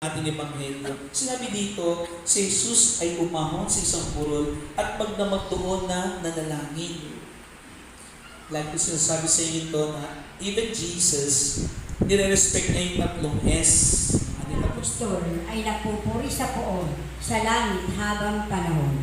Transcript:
ating ebanghelyo. Sinabi dito, si Jesus ay umahon sa isang burol at magdamag doon na nanalangin. Like ko sinasabi sa inyo ito na even Jesus, nire-respect niya yung tatlong S. Ang apostol ay napupuri sa poon sa langit habang panahon.